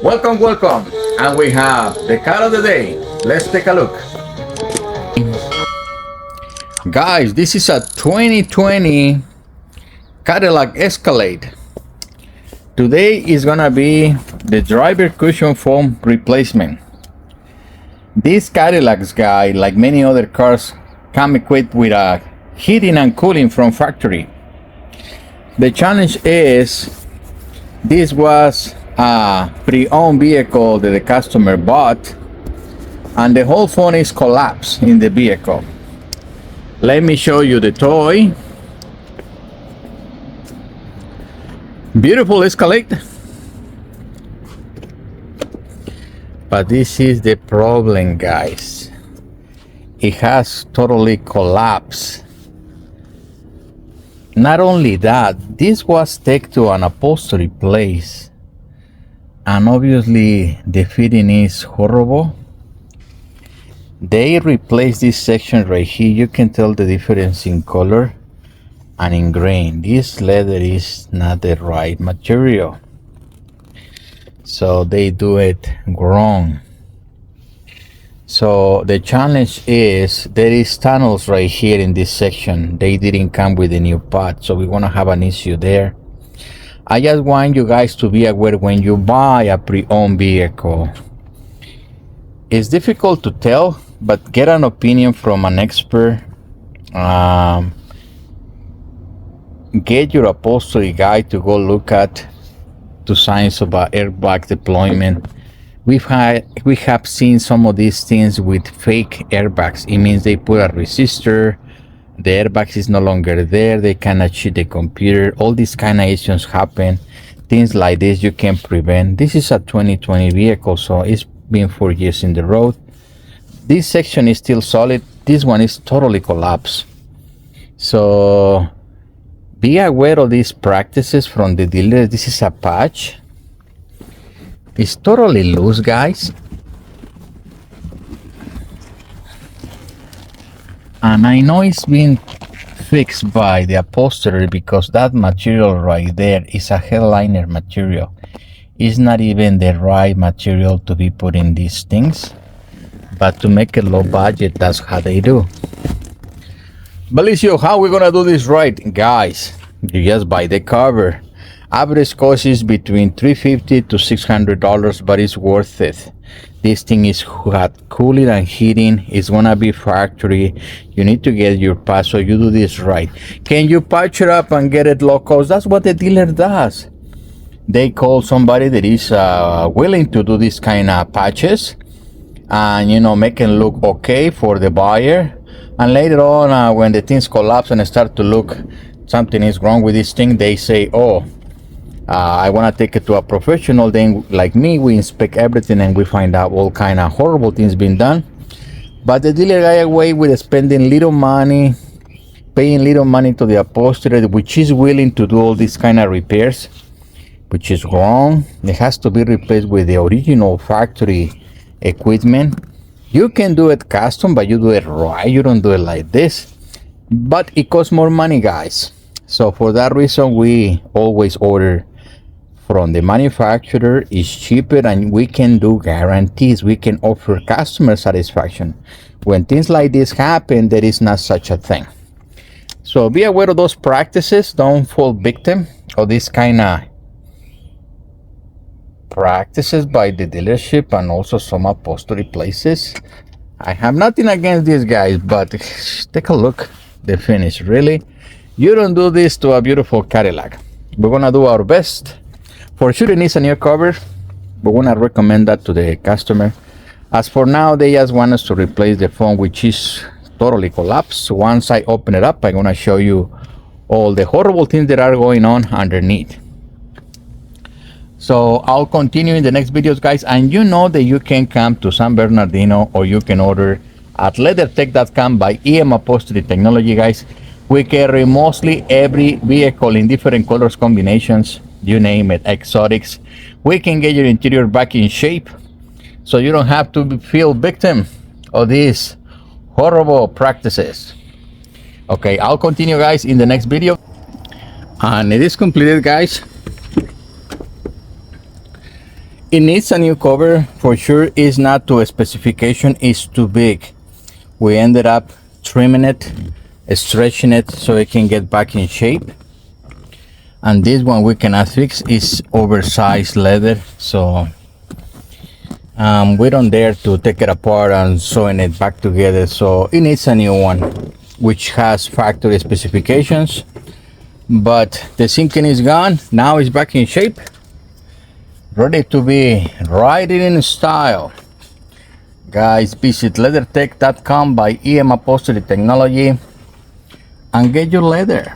Welcome, and we have the car of the day. Let's take a look. Guys, this is a 2020 Cadillac Escalade. Today is gonna be the driver cushion foam replacement. These Cadillacs, guy, like many other cars, come equipped with a heating and cooling from factory. The challenge is this was a pre-owned vehicle that the customer bought, and the whole phone is collapsed in the vehicle. Let me show you the toy. Beautiful Escalade. But this is the problem, guys. It has totally collapsed. Not only that, this was taken to an upholstery place, and obviously the fitting is horrible. They replaced this section right here. You can tell the difference in color and in grain. This leather is not the right material, so they do it wrong. So the challenge is there is tunnels right here in this section. They didn't come with a new part, so we're gonna have an issue there. I just want you guys to be aware when you buy a pre-owned vehicle. It's difficult to tell, but get an opinion from an expert. Get your upholstery guy to go look at the signs of airbag deployment. We have seen some of these things with fake airbags. It means they put a resistor, the airbag is no longer there, they cannot cheat the computer. All these kind of issues happen. Things like this you can prevent. This is a 2020 vehicle, so it's been 4 years in the road. This section is still solid. This one is totally collapsed. So be aware of these practices from the dealer. This is a patch. It's totally loose, guys. And I know it's been fixed by the upholstery because that material right there is a headliner material. It's not even the right material to be put in these things. But to make it low budget, that's how they do. Belicio, how we gonna do this right? Guys, you just buy the cover. Average cost is between $350 to $600, but it's worth it. This thing is got cooling and heating. It's gonna be factory. You need to get your patch, so you do this right. Can you patch it up and get it low cost? That's what the dealer does. They call somebody that is willing to do this kind of patches, and make it look okay for the buyer. And later on, when the things collapse and start to look something is wrong with this thing, they say, oh, I want to take it to a professional. Then like me, we inspect everything and we find out all kind of horrible things being done. But the dealer got away with spending little money, paying little money to the upholstery, which is willing to do all these kind of repairs, which is wrong. It has to be replaced with the original factory equipment. You can do it custom, but you do it right. You don't do it like this. But it costs more money, guys. So for that reason, we always order from the manufacturer. Is cheaper, and we can do guarantees. We can offer customer satisfaction. When things like this happen, there is not such a thing. So be aware of those practices. Don't fall victim of this kind of practices by the dealership and also some upholstery places. I have nothing against these guys, but take a look the finish. Really, you don't do this to a beautiful Cadillac. We're gonna do our best. For sure it needs a new cover. We're gonna recommend that to the customer. As for now, they just want us to replace the phone, which is totally collapsed. Once I open it up, I'm gonna show you all the horrible things that are going on underneath. So I'll continue in the next videos, guys. And you know that you can come to San Bernardino, or you can order at LeatherTeck.com by EM Upholstery Technology, guys. We carry mostly every vehicle in different colors, combinations, you name it, exotics. We can get your interior back in shape, so you don't have to feel victim of these horrible practices. Okay, I'll continue, guys, in the next video. And it is completed, guys. It needs a new cover for sure. It's not to a specification, it's too big. We ended up trimming it, stretching it so it can get back in shape. And this one we cannot fix, is oversized leather, so we don't dare to take it apart and sewing it back together. So it needs a new one, which has factory specifications, but the sinking is gone. Now it's back in shape, ready to be riding in style. Guys, visit LeatherTeck.com by EM Upholstery Technology and get your leather.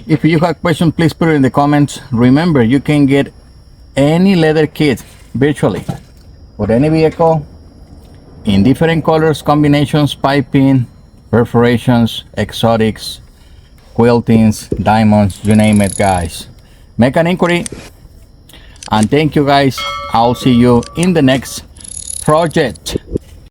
If you have questions, please put it in the comments. Remember, you can get any leather kit virtually for any vehicle in different colors, combinations, piping, perforations, exotics, quiltings, diamonds, you name it, guys. Make an inquiry, and thank you guys. I'll see you in the next project.